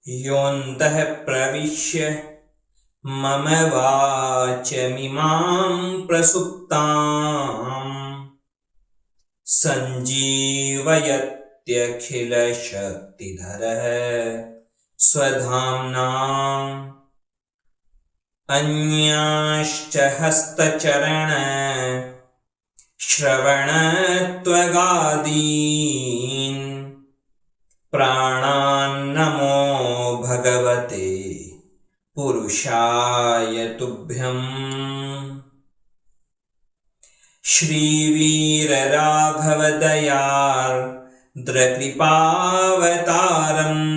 योऽन्तः प्रविश्य मम वाचमिमां प्रसुप्ताम् सञ्जीवयत्यखिलशक्तिधरः स्वधाम्ना अन्याश्च हस्तचरण श्रवणत्वगादीन् प्राणान्नमो भगवते पुरुषाय तुभ्यम्। श्रीवीरराघवदयार्द्रकृपावतारम्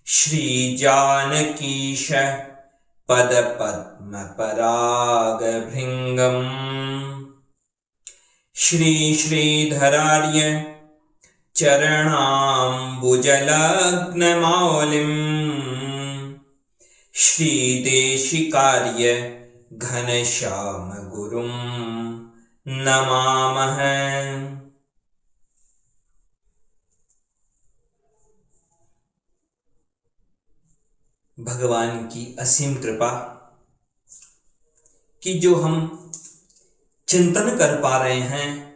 श्रीजानकीश पदपद्मपरागभृङ्गम् श्रीश्रीधरार्य चरणाम्बुजलग्नमौलिम् श्रीदेशिकार्य घनश्यामगुरुं नमामः। भगवान की असीम कृपा कि जो हम चिंतन कर पा रहे हैं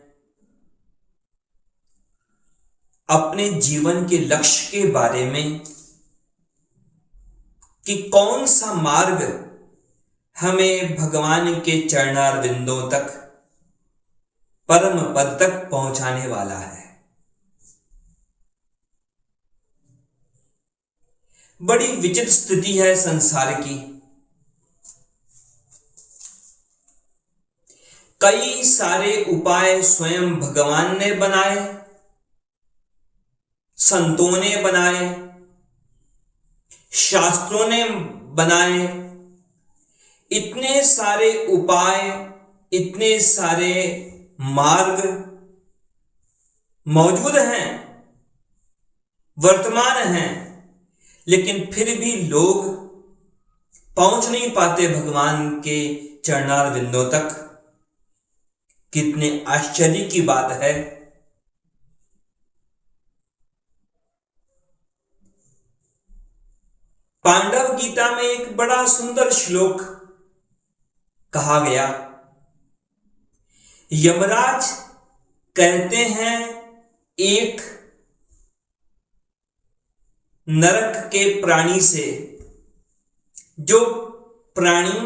अपने जीवन के लक्ष्य के बारे में कि कौन सा मार्ग हमें भगवान के चरणारविंदों तक परम पद तक पहुंचाने वाला है। बड़ी विचित्र स्थिति है संसार की। कई सारे उपाय स्वयं भगवान ने बनाए, संतों ने बनाए, शास्त्रों ने बनाए। इतने सारे उपाय, इतने सारे मार्ग मौजूद हैं, वर्तमान हैं, लेकिन फिर भी लोग पहुंच नहीं पाते भगवान के चरणारविंदों तक। कितने आश्चर्य की बात है। पांडव गीता में एक बड़ा सुंदर श्लोक कहा गया। यमराज कहते हैं एक नरक के प्राणी से, जो प्राणी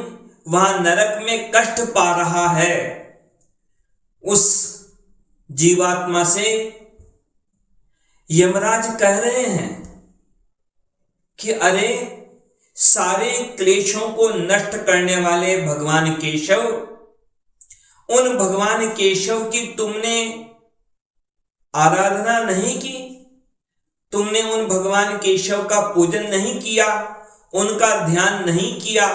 वहां नरक में कष्ट पा रहा है, उस जीवात्मा से यमराज कह रहे हैं कि अरे सारे क्लेशों को नष्ट करने वाले भगवान केशव, उन भगवान केशव की तुमने आराधना नहीं की, तुमने उन भगवान केशव का पूजन नहीं किया, उनका ध्यान नहीं किया।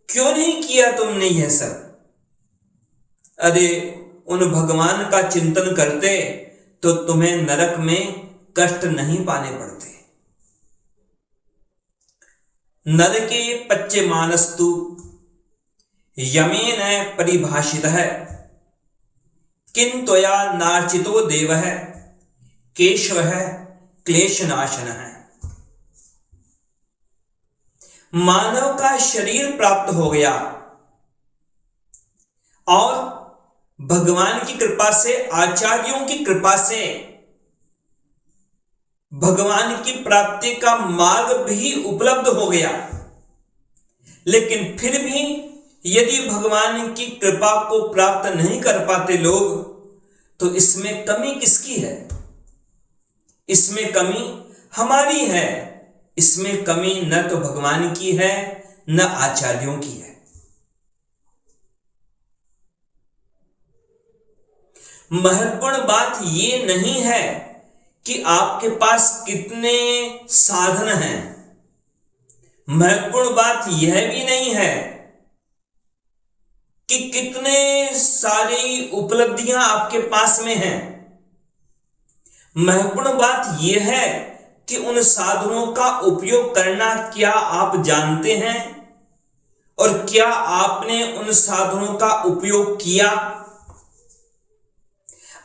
क्यों नहीं किया तुमने यह सब? अरे उन भगवान का चिंतन करते तो तुम्हें नरक में कष्ट नहीं पाने पड़ते। नरके पच्यमानस्तु यमेन परिभाषितः किं त्वया नार्चितो देवः केशवः क्लेशनाशनः। मानव का शरीर प्राप्त हो गया और भगवान की कृपा से, आचार्यों की कृपा से भगवान की प्राप्ति का मार्ग भी उपलब्ध हो गया। लेकिन फिर भी यदि भगवान की कृपा को प्राप्त नहीं कर पाते लोग, तो इसमें कमी किसकी है? इसमें कमी हमारी है। इसमें कमी न तो भगवान की है, न आचार्यों की है। महत्वपूर्ण बात यह नहीं है कि आपके पास कितने साधन हैं। महत्वपूर्ण बात यह भी नहीं है कि कितने सारी उपलब्धियां आपके पास में हैं। महत्वपूर्ण बात यह है कि उन साधनों का उपयोग करना क्या आप जानते हैं और क्या आपने उन साधनों का उपयोग किया।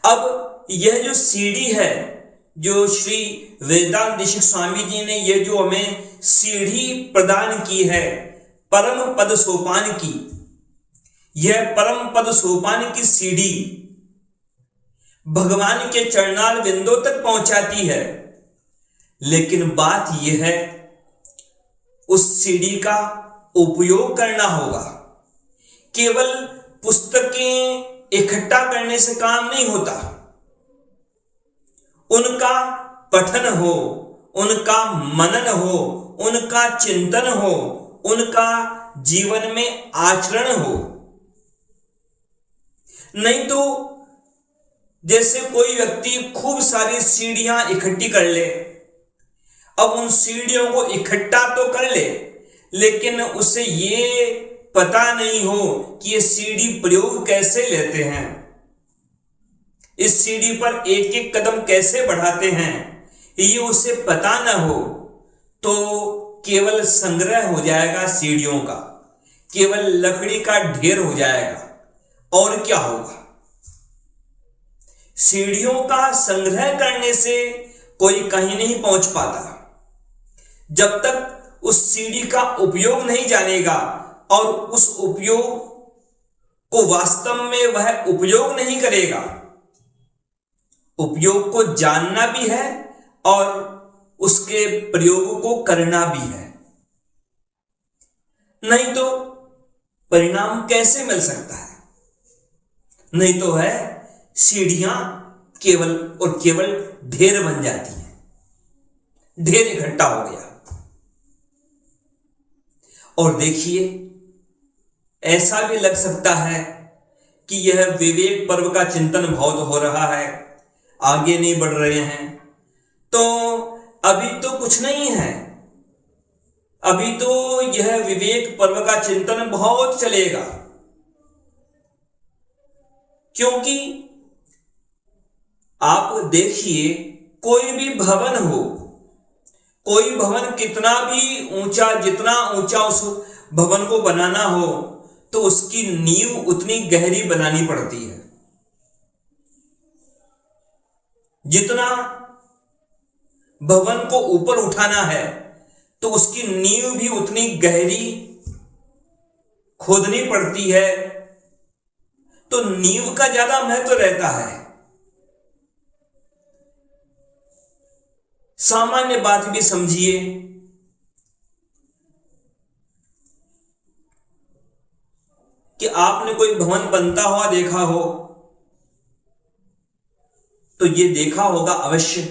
अब यह जो सीढ़ी है जो श्री वेदांत देशिक स्वामी जी ने ये जो हमें सीढ़ी प्रदान की है परम पद सोपान की, यह परम पद सोपान की सीढ़ी भगवान के चरणार बिंदु तक पहुंचाती है। लेकिन बात यह है, उस सीढ़ी का उपयोग करना होगा। केवल पुस्तकें इकट्ठा करने से काम नहीं होता, उनका पठन हो, उनका मनन हो, उनका चिंतन हो, उनका जीवन में आचरण हो। नहीं तो जैसे कोई व्यक्ति खूब सारी सीढ़ियां इकट्ठी कर ले, अब उन सीढ़ियों को इकट्ठा तो कर ले, लेकिन उसे ये पता नहीं हो कि ये सीढ़ी प्रयोग कैसे लेते हैं, इस सीढ़ी पर एक एक कदम कैसे बढ़ाते हैं, ये उसे पता न हो तो केवल संग्रह हो जाएगा सीढ़ियों का, केवल लकड़ी का ढेर हो जाएगा। और क्या होगा? सीढ़ियों का संग्रह करने से कोई कहीं नहीं पहुंच पाता। जब तक उस सीढ़ी का उपयोग नहीं जानेगा और उस उपयोग को वास्तव में वह उपयोग नहीं करेगा। उपयोग को जानना भी है और उसके प्रयोग को करना भी है, नहीं तो परिणाम कैसे मिल सकता है? नहीं तो है सीढ़ियां केवल और केवल ढेर बन जाती हैं, ढेर इकट्ठा हो गया। और देखिए, ऐसा भी लग सकता है कि यह विवेक पर्व का चिंतन बहुत हो रहा है, आगे नहीं बढ़ रहे हैं, तो अभी तो कुछ नहीं है, अभी तो यह विवेक पर्व का चिंतन बहुत चलेगा। क्योंकि आप देखिए, कोई भी भवन हो, कोई भवन कितना भी ऊंचा, जितना ऊंचा उस भवन को बनाना हो, तो उसकी नींव उतनी गहरी बनानी पड़ती है। जितना भवन को ऊपर उठाना है, तो उसकी नींव भी उतनी गहरी खोदनी पड़ती है, तो नींव का ज्यादा महत्व रहता है। सामान्य बात भी समझिए कि आपने कोई भवन बनता हुआ देखा हो, तो यह देखा होगा अवश्य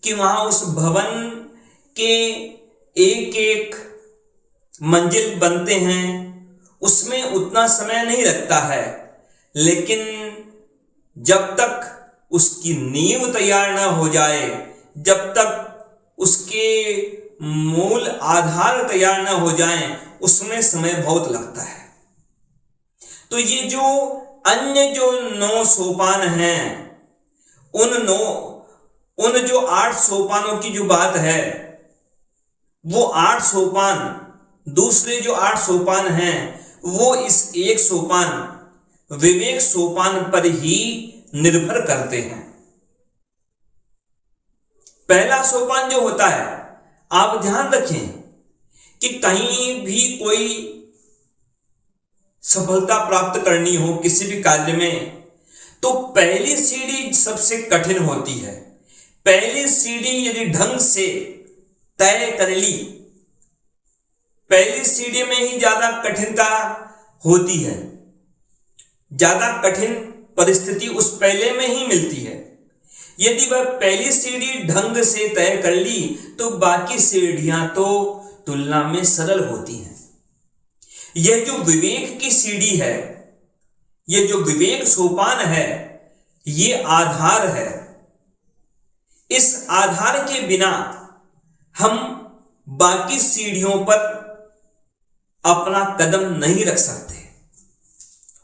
कि वहां उस भवन के एक एक मंजिल बनते हैं, उसमें उतना समय नहीं लगता है, लेकिन जब तक उसकी नींव तैयार ना हो जाए, जब तक उसके मूल आधार तैयार ना हो जाएं, उसमें समय बहुत लगता है। तो ये जो अन्य जो 9 सोपान हैं, उन जो 8 सोपानों की जो बात है, वो 8 सोपान, दूसरे जो 8 सोपान हैं, वो इस एक सोपान विवेक सोपान पर ही निर्भर करते हैं। पहला सोपान जो होता है, आप ध्यान रखें कि कहीं भी कोई सफलता प्राप्त करनी हो किसी भी कार्य में, तो पहली सीढ़ी सबसे कठिन होती है। पहली सीढ़ी यदि ढंग से तय कर ली, पहली सीढ़ी में ही ज्यादा कठिनता होती है, ज्यादा कठिन परिस्थिति उस पहले में ही मिलती है। यदि वह पहली सीढ़ी ढंग से तय कर ली, तो बाकी सीढ़ियां तो तुलना में सरल होती हैं। यह जो विवेक की सीढ़ी है, यह जो विवेक सोपान है, ये आधार है। इस आधार के बिना हम बाकी सीढ़ियों पर अपना कदम नहीं रख सकते।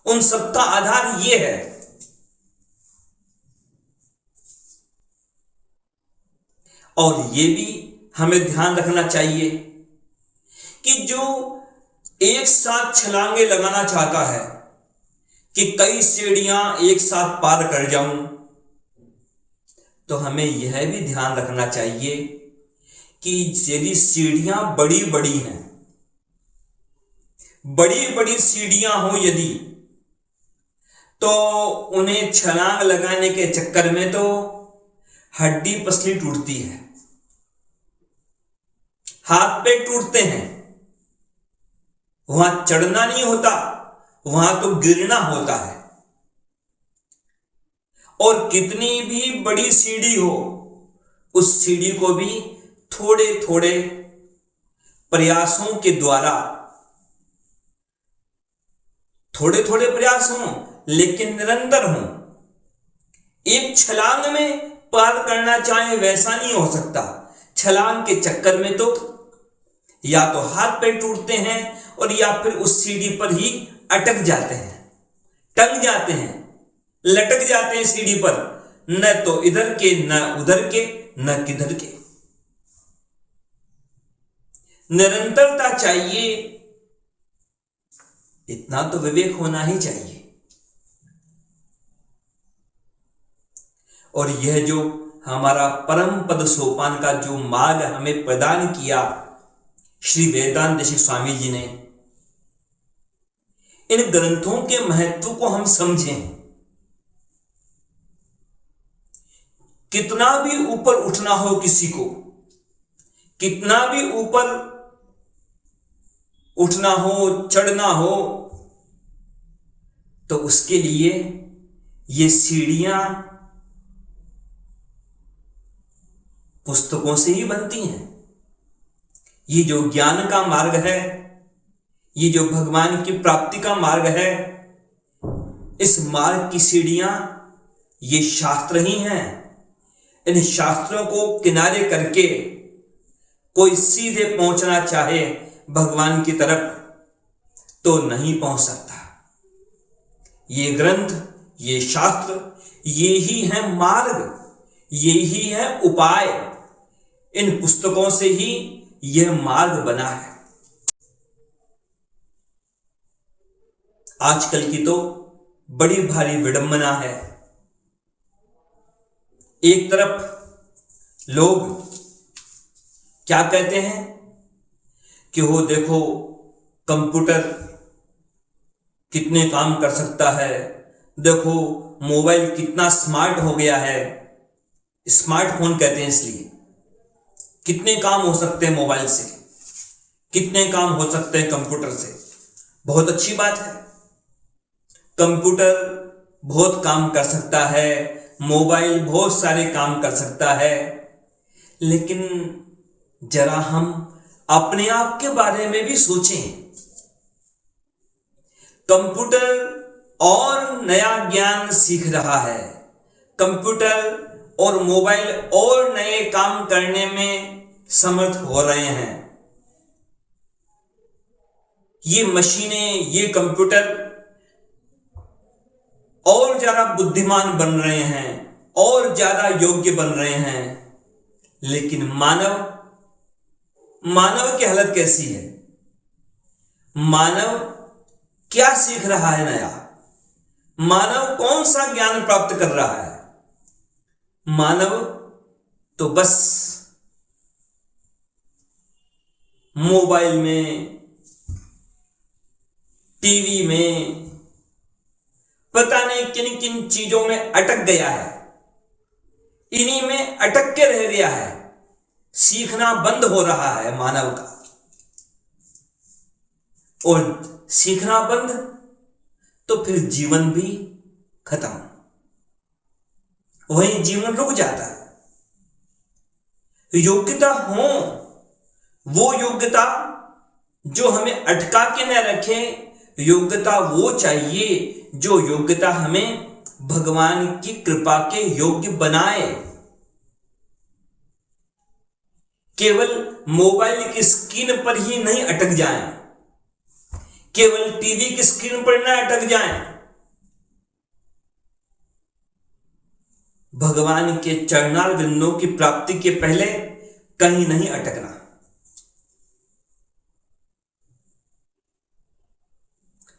उन सबका आधार ये है। और ये भी हमें ध्यान रखना चाहिए कि जो एक साथ छलांगे लगाना चाहता है कि कई सीढ़ियां एक साथ पार कर जाऊं, तो हमें यह भी ध्यान रखना चाहिए कि यदि सीढ़ियां बड़ी बड़ी हैं, बड़ी बड़ी सीढ़ियां हो यदि, तो उन्हें छलांग लगाने के चक्कर में तो हड्डी पसली टूटती है, हाथ पैर टूटते हैं। वहां चढ़ना नहीं होता, वहां तो गिरना होता है। और कितनी भी बड़ी सीढ़ी हो, उस सीढ़ी को भी थोड़े थोड़े प्रयासों के द्वारा, थोड़े थोड़े प्रयास हों लेकिन निरंतर हों। एक छलांग में पार करना चाहे वैसा नहीं हो सकता। छलांग के चक्कर में तो या तो हाथ पैर टूटते हैं और या फिर उस सीढ़ी पर ही अटक जाते हैं, टंग जाते हैं, लटक जाते हैं सीढ़ी पर, न तो इधर के न उधर के न किधर के। निरंतरता चाहिए, इतना तो विवेक होना ही चाहिए। और यह जो हमारा परम पद सोपान का जो मार्ग हमें प्रदान किया श्री वेदांत देशिक स्वामी जी ने, इन ग्रंथों के महत्व को हम समझें। कितना भी ऊपर उठना हो किसी को, कितना भी ऊपर उठना हो, चढ़ना हो, तो उसके लिए ये सीढ़ियां पुस्तकों से ही बनती हैं। ये जो ज्ञान का मार्ग है, ये जो भगवान की प्राप्ति का मार्ग है, इस मार्ग की सीढ़ियां ये शास्त्र ही हैं। इन शास्त्रों को किनारे करके कोई सीधे पहुंचना चाहे भगवान की तरफ तो नहीं पहुंच सकता। ये ग्रंथ, ये शास्त्र, ये ही है मार्ग, ये ही है उपाय। इन पुस्तकों से ही यह मार्ग बना है। आजकल की तो बड़ी भारी विडंबना है। एक तरफ लोग क्या कहते हैं कि वो देखो कंप्यूटर कितने काम कर सकता है, देखो मोबाइल कितना स्मार्ट हो गया है। स्मार्टफोन कहते हैं इसलिए। कितने काम हो सकते हैं मोबाइल से, कितने काम हो सकते हैं कंप्यूटर से। बहुत अच्छी बात है, कंप्यूटर बहुत काम कर सकता है, मोबाइल बहुत सारे काम कर सकता है। लेकिन जरा हम अपने आप के बारे में भी सोचें। कंप्यूटर और नया ज्ञान सीख रहा है, कंप्यूटर और मोबाइल और नए काम करने में समर्थ हो रहे हैं। ये मशीनें, ये कंप्यूटर और ज्यादा बुद्धिमान बन रहे हैं, और ज्यादा योग्य बन रहे हैं। लेकिन मानव की हालत कैसी है? मानव क्या सीख रहा है नया? मानव कौन सा ज्ञान प्राप्त कर रहा है? मानव तो बस मोबाइल में, टीवी में, पता नहीं किन किन चीजों में अटक गया है। इन्हीं में अटक के रह गया है। सीखना बंद हो रहा है मानव का। और सीखना बंद तो फिर जीवन भी खत्म, वहीं जीवन रुक जाता है। योग्यता हो, वो योग्यता जो हमें अटका के न रखे। योग्यता वो चाहिए जो योग्यता हमें भगवान की कृपा के योग्य बनाए। केवल मोबाइल की स्क्रीन पर ही नहीं अटक जाएं, केवल टीवी की स्क्रीन पर न अटक जाएं। भगवान के चरणार बिंदुओं की प्राप्ति के पहले कहीं नहीं अटकना।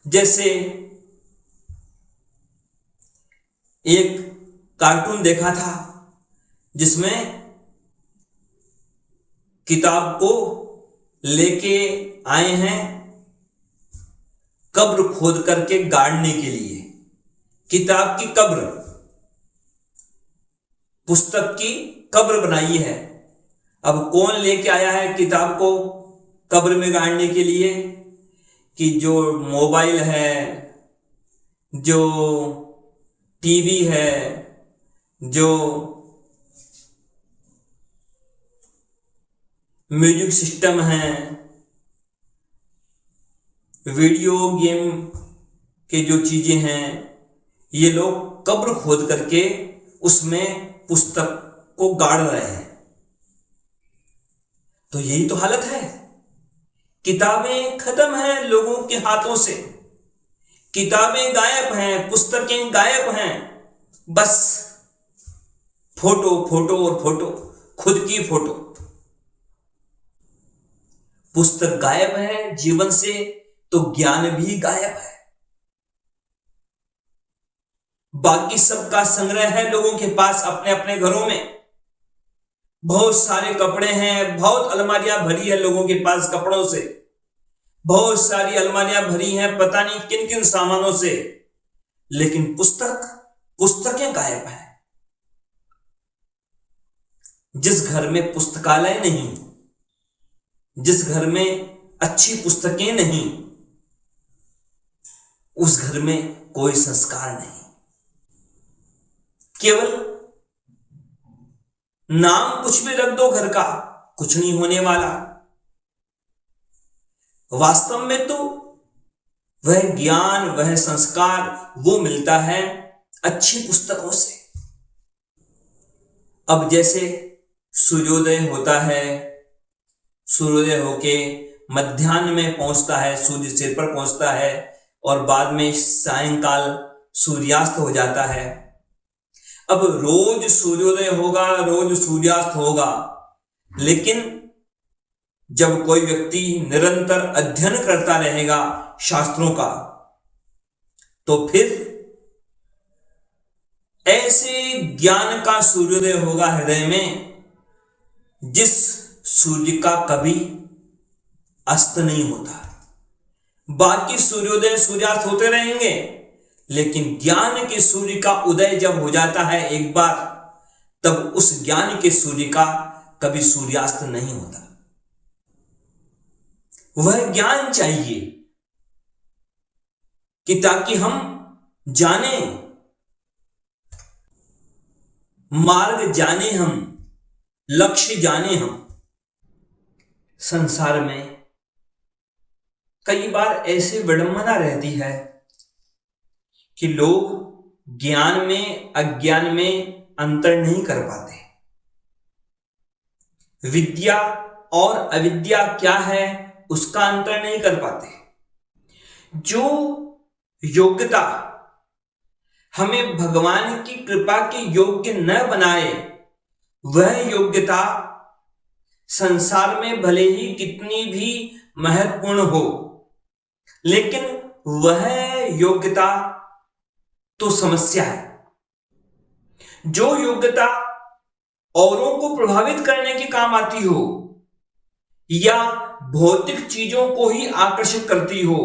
जैसे एक कार्टून देखा था जिसमें किताब को लेके आए हैं कब्र खोद करके गाड़ने के लिए। किताब की कब्र, पुस्तक की कब्र बनाई है। अब कौन लेके आया है किताब को कब्र में गाड़ने के लिए? कि जो मोबाइल है, जो टीवी है, जो म्यूजिक सिस्टम है, वीडियो गेम के जो चीजें हैं, ये लोग कब्र खोद करके उसमें पुस्तक को गाड़ रहे हैं। तो यही तो हालत है। किताबें खत्म हैं लोगों के हाथों से, किताबें गायब हैं, पुस्तकें गायब हैं। बस फोटो फोटो और फोटो, खुद की फोटो। पुस्तक गायब है जीवन से तो ज्ञान भी गायब है। बाकी सबका संग्रह है लोगों के पास अपने अपने घरों में। बहुत सारे कपड़े हैं, बहुत अलमारियां भरी है लोगों के पास कपड़ों से, बहुत सारी अलमारियां भरी हैं पता नहीं किन किन सामानों से, लेकिन पुस्तकें गायब हैं। जिस घर में पुस्तकालय नहीं, जिस घर में अच्छी पुस्तकें नहीं, उस घर में कोई संस्कार नहीं। केवल नाम कुछ भी रख दो घर का, कुछ नहीं होने वाला। वास्तव में तो वह ज्ञान, वह संस्कार वो मिलता है अच्छी पुस्तकों से। अब जैसे सूर्योदय होता है, सूर्योदय होके मध्याह्न में पहुंचता है, सूर्य सिर पर पहुंचता है और बाद में सायंकाल सूर्यास्त हो जाता है। अब रोज सूर्योदय होगा, रोज सूर्यास्त होगा, लेकिन जब कोई व्यक्ति निरंतर अध्ययन करता रहेगा शास्त्रों का, तो फिर ऐसे ज्ञान का सूर्योदय होगा हृदय में, जिस सूर्य का कभी अस्त नहीं होता। बाकी सूर्योदय सूर्यास्त होते रहेंगे, लेकिन ज्ञान के सूर्य का उदय जब हो जाता है एक बार, तब उस ज्ञान के सूर्य का कभी सूर्यास्त नहीं होता। वह ज्ञान चाहिए कि ताकि हम जाने, मार्ग जाने, हम लक्ष्य जाने। हम संसार में कई बार ऐसी विडंबना रहती है कि लोग ज्ञान में अज्ञान में अंतर नहीं कर पाते। विद्या और अविद्या क्या है उसका अंतर नहीं कर पाते। जो योग्यता हमें भगवान की कृपा के योग्य न बनाए, वह योग्यता संसार में भले ही कितनी भी महत्वपूर्ण हो, लेकिन वह योग्यता तो समस्या है। जो योग्यता औरों को प्रभावित करने के काम आती हो या भौतिक चीजों को ही आकर्षित करती हो,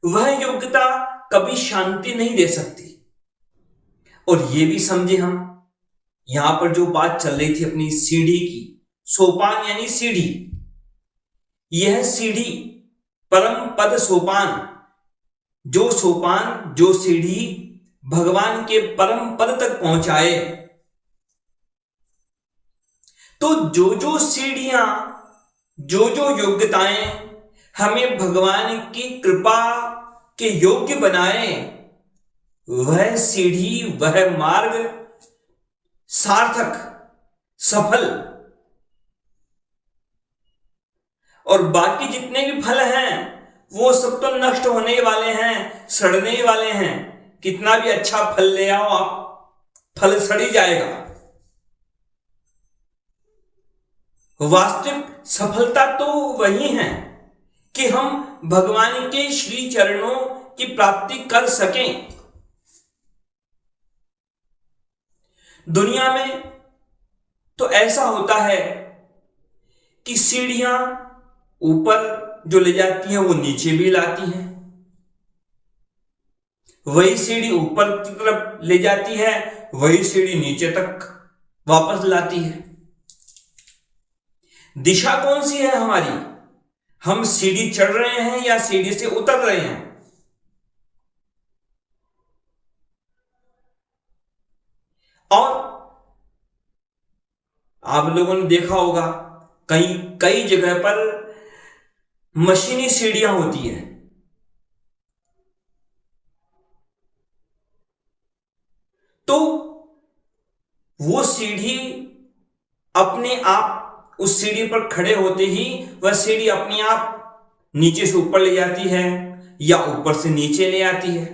वह योग्यता कभी शांति नहीं दे सकती। और यह भी समझे हम, यहां पर जो बात चल रही थी अपनी सीढ़ी की, सोपान यानी सीढ़ी, यह सीढ़ी परम पद सोपान, जो सोपान, जो सीढ़ी भगवान के परम पद तक पहुंचाए। तो जो जो सीढ़ियां, जो जो योग्यताएं हमें भगवान की कृपा के योग्य बनाए, वह सीढ़ी, वह मार्ग सार्थक, सफल। और बाकी जितने भी फल हैं वो सब तो नष्ट होने वाले हैं, सड़ने वाले हैं। कितना भी अच्छा फल ले आओ आप, फल सड़ ही जाएगा। वास्तविक सफलता तो वही है कि हम भगवान के श्री चरणों की प्राप्ति कर सकें। दुनिया में तो ऐसा होता है कि सीढ़ियां ऊपर जो ले जाती हैं वो नीचे भी लाती हैं, वही सीढ़ी ऊपर की तरफ ले जाती है, वही सीढ़ी नीचे तक वापस लाती है। दिशा कौन सी है हमारी? हम सीढ़ी चढ़ रहे हैं या सीढ़ी से उतर रहे हैं? और आप लोगों ने देखा होगा कई जगह पर मशीनी सीढ़ियां होती हैं, तो वो सीढ़ी अपने आप उस सीढ़ी पर खड़े होते ही वह सीढ़ी अपने आप नीचे से ऊपर ले जाती है या ऊपर से नीचे ले आती है।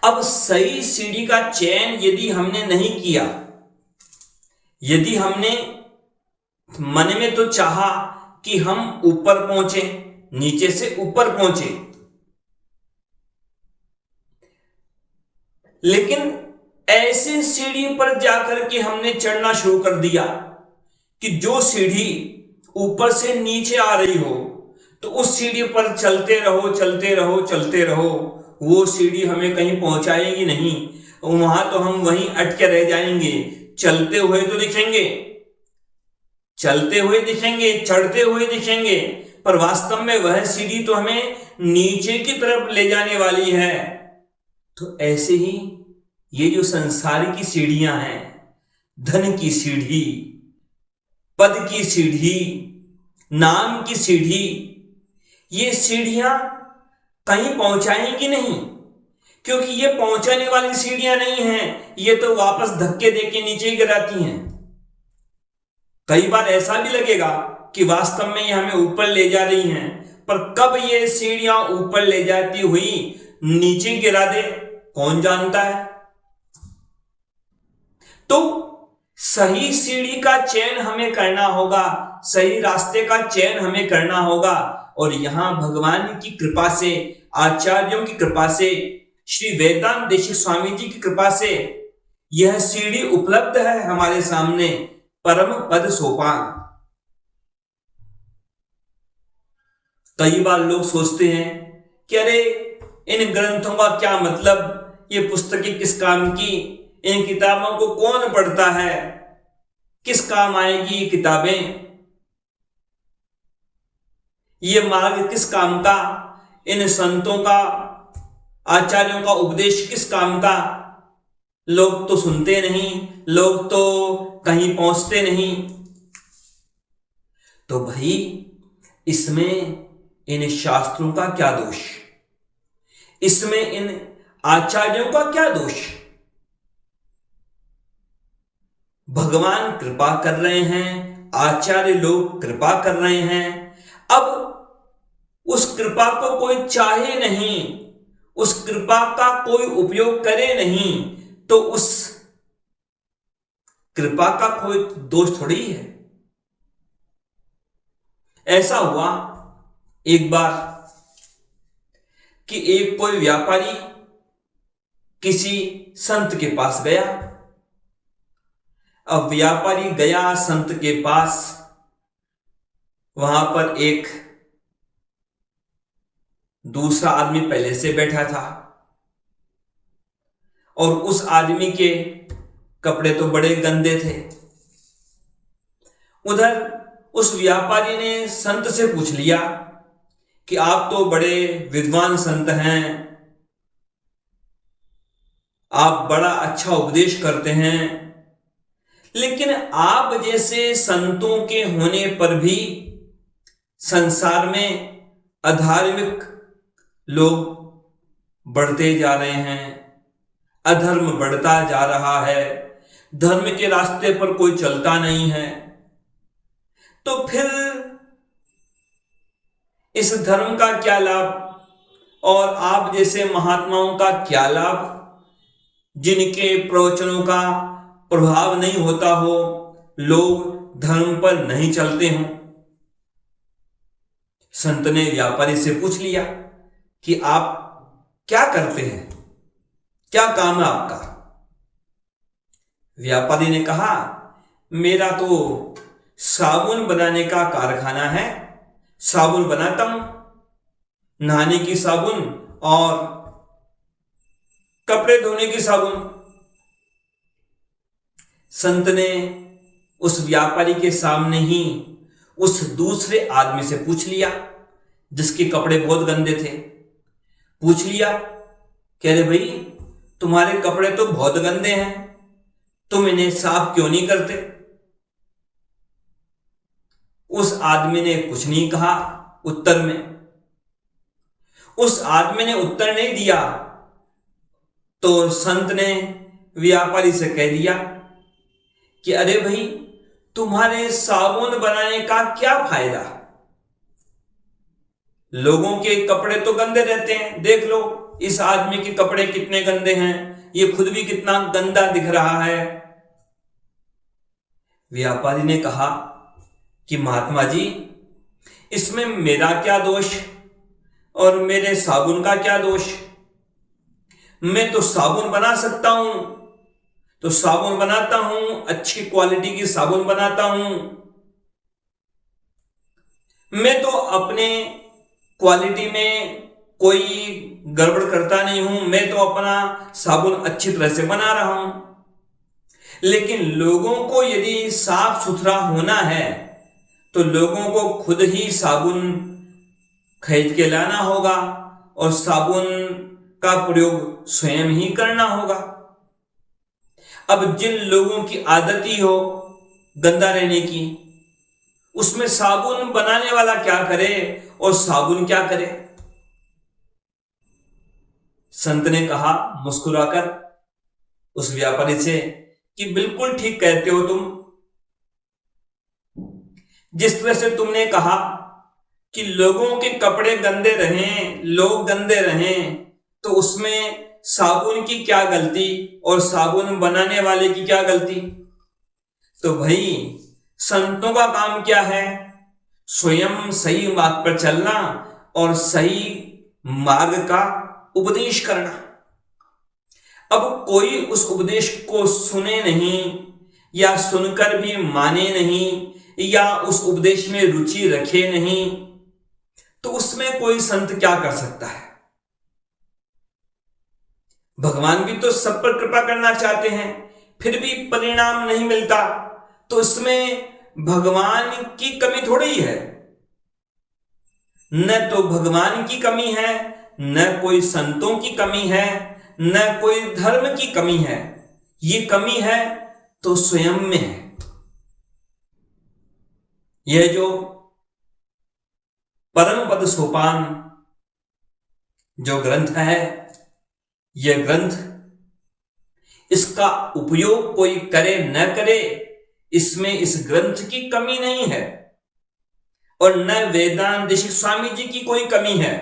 अब सही सीढ़ी का चयन यदि हमने नहीं किया, यदि हमने मन में तो चाहा कि हम ऊपर पहुंचे, नीचे से ऊपर पहुंचे, लेकिन ऐसे सीढ़ी पर जाकर के हमने चढ़ना शुरू कर दिया कि जो सीढ़ी ऊपर से नीचे आ रही हो, तो उस सीढ़ी पर चलते रहो चलते रहो चलते रहो, वो सीढ़ी हमें कहीं पहुंचाएगी नहीं, वहां तो हम वहीं अटके रह जाएंगे। चलते हुए तो दिखेंगे, चलते हुए दिखेंगे, चढ़ते हुए दिखेंगे, पर वास्तव में वह सीढ़ी तो हमें नीचे की तरफ ले जाने वाली है। तो ऐसे ही ये जो संसार की सीढ़ियां हैं, धन की सीढ़ी, पद की सीढ़ी, नाम की सीढ़ी, ये सीढ़ियां कहीं पहुंचाएंगी नहीं, क्योंकि ये पहुंचाने वाली सीढ़ियां नहीं हैं, ये तो वापस धक्के देके नीचे गिराती हैं। कई बार ऐसा भी लगेगा कि वास्तव में ये हमें ऊपर ले जा रही हैं, पर कब ये सीढ़ियां ऊपर ले जाती हुई नीचे गिरा दे, कौन जानता है। तो सही सीढ़ी का चयन हमें करना होगा, सही रास्ते का चयन हमें करना होगा। और यहां भगवान की कृपा से, आचार्यों की कृपा से, श्री वेदांत देशिक स्वामी जी की कृपा से यह सीढ़ी उपलब्ध है हमारे सामने, परम पद सोपान। कई बार लोग सोचते हैं कि अरे इन ग्रंथों का क्या मतलब, ये पुस्तकें किस काम की, इन किताबों को कौन पढ़ता है, किस काम आएगी ये किताबें, ये मार्ग किस काम का, इन संतों का, आचार्यों का उपदेश किस काम का। लोग तो सुनते नहीं, लोग तो कहीं पहुंचते नहीं। तो भाई इसमें इन शास्त्रों का क्या दोष, इसमें इन आचार्यों का क्या दोष? भगवान कृपा कर रहे हैं, आचार्य लोग कृपा कर रहे हैं। अब उस कृपा को कोई चाहे नहीं, उस कृपा का कोई उपयोग करे नहीं, तो उस कृपा का कोई दोष थोड़ी है। ऐसा हुआ एक बार कि एक कोई व्यापारी किसी संत के पास गया। अब व्यापारी गया संत के पास, वहां पर एक दूसरा आदमी पहले से बैठा था और उस आदमी के कपड़े तो बड़े गंदे थे। उधर उस व्यापारी ने संत से पूछ लिया कि आप तो बड़े विद्वान संत हैं, आप बड़ा अच्छा उपदेश करते हैं, लेकिन आप जैसे संतों के होने पर भी संसार में अधार्मिक लोग बढ़ते जा रहे हैं, अधर्म बढ़ता जा रहा है, धर्म के रास्ते पर कोई चलता नहीं है। तो फिर इस धर्म का क्या लाभ और आप जैसे महात्माओं का क्या लाभ, जिनके प्रवचनों का प्रभाव नहीं होता हो, लोग धर्म पर नहीं चलते हों। संत ने व्यापारी से पूछ लिया कि आप क्या करते हैं, क्या काम है आपका। व्यापारी ने कहा मेरा तो साबुन बनाने का कारखाना है, साबुन बनाता हूं, नहाने की साबुन और कपड़े धोने की साबुन। संत ने उस व्यापारी के सामने ही उस दूसरे आदमी से पूछ लिया, जिसके कपड़े बहुत गंदे थे। पूछ लिया, कह रहे भाई तुम्हारे कपड़े तो बहुत गंदे हैं, तुम इन्हें साफ क्यों नहीं करते? उस आदमी ने कुछ नहीं कहा उत्तर में। उस आदमी ने उत्तर नहीं दिया तो संत ने व्यापारी से कह दिया कि अरे भाई तुम्हारे साबुन बनाने का क्या फायदा? लोगों के कपड़े तो गंदे रहते हैं, देख लो इस आदमी के कपड़े कितने गंदे हैं, ये खुद भी कितना गंदा दिख रहा है। व्यापारी ने कहा कि महात्मा जी, इसमें मेरा क्या दोष और मेरे साबुन का क्या दोष? मैं तो साबुन बना सकता हूं, तो साबुन बनाता हूं, अच्छी क्वालिटी की साबुन बनाता हूं। मैं तो अपने क्वालिटी में कोई गड़बड़ करता नहीं हूं, मैं तो अपना साबुन अच्छी तरह से बना रहा हूं। लेकिन लोगों को यदि साफ सुथरा होना है तो लोगों को खुद ही साबुन खरीद के लाना होगा और साबुन का प्रयोग स्वयं ही करना होगा। अब जिन लोगों की आदत ही हो गंदा रहने की, उसमें साबुन बनाने वाला क्या करे और साबुन क्या करे? संत ने कहा मुस्कुराकर उस व्यापारी से कि बिल्कुल ठीक कहते हो तुम। जिस तरह से तुमने कहा कि लोगों के कपड़े गंदे रहें, लोग गंदे रहें, तो उसमें साबुन की क्या गलती और साबुन बनाने वाले की क्या गलती? तो भाई संतों का काम क्या है? स्वयं सही मार्ग पर चलना और सही मार्ग का उपदेश करना। अब कोई उस उपदेश को सुने नहीं या सुनकर भी माने नहीं या उस उपदेश में रुचि रखे नहीं, तो उसमें कोई संत क्या कर सकता है? भगवान भी तो सब पर कृपा करना चाहते हैं, फिर भी परिणाम नहीं मिलता, तो इसमें भगवान की कमी थोड़ी है। न तो भगवान की कमी है, न कोई संतों की कमी है, न कोई धर्म की कमी है। ये कमी है तो स्वयं में है। यह जो परम पद सोपान जो ग्रंथ है, यह ग्रंथ, इसका उपयोग कोई करे न करे, इसमें इस ग्रंथ की कमी नहीं है और न वेदांत ऋषि स्वामी जी की कोई कमी है।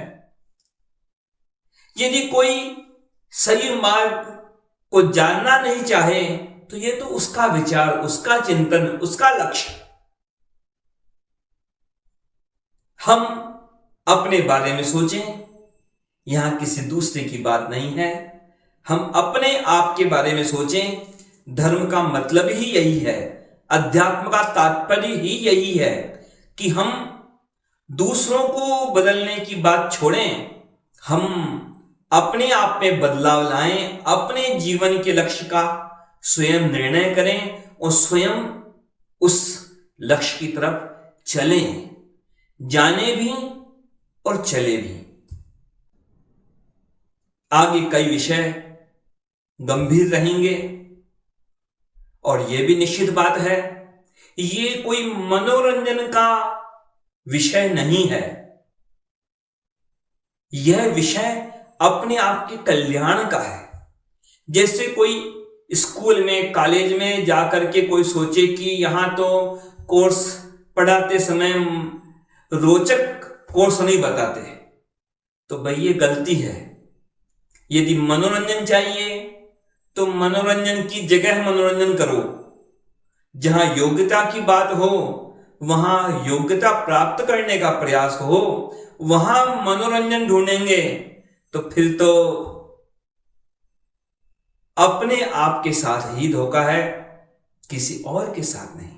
यदि कोई सही मार्ग को जानना नहीं चाहे तो यह तो उसका विचार, उसका चिंतन, उसका लक्ष्य। हम अपने बारे में सोचें, यहां किसी दूसरे की बात नहीं है। हम अपने आप के बारे में सोचें। धर्म का मतलब ही यही है, अध्यात्म का तात्पर्य ही यही है कि हम दूसरों को बदलने की बात छोड़ें, हम अपने आप में बदलाव लाएं, अपने जीवन के लक्ष्य का स्वयं निर्णय करें और स्वयं उस लक्ष्य की तरफ चलें, जाने भी और चले भी। आगे कई विषय गंभीर रहेंगे और यह भी निश्चित बात है, ये कोई मनोरंजन का विषय नहीं है। यह विषय अपने आप के कल्याण का है। जैसे कोई स्कूल में, कॉलेज में जाकर के कोई सोचे कि यहां तो कोर्स पढ़ाते समय रोचक कोर्स नहीं बताते, तो भाई ये गलती है। यदि मनोरंजन चाहिए तो मनोरंजन की जगह मनोरंजन करो। जहां योग्यता की बात हो, वहां योग्यता प्राप्त करने का प्रयास हो, वहां मनोरंजन ढूंढेंगे तो फिर तो अपने आप के साथ ही धोखा है। किसी और के साथ नहीं।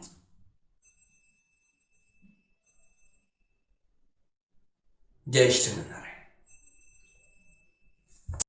जय श्री नारायण।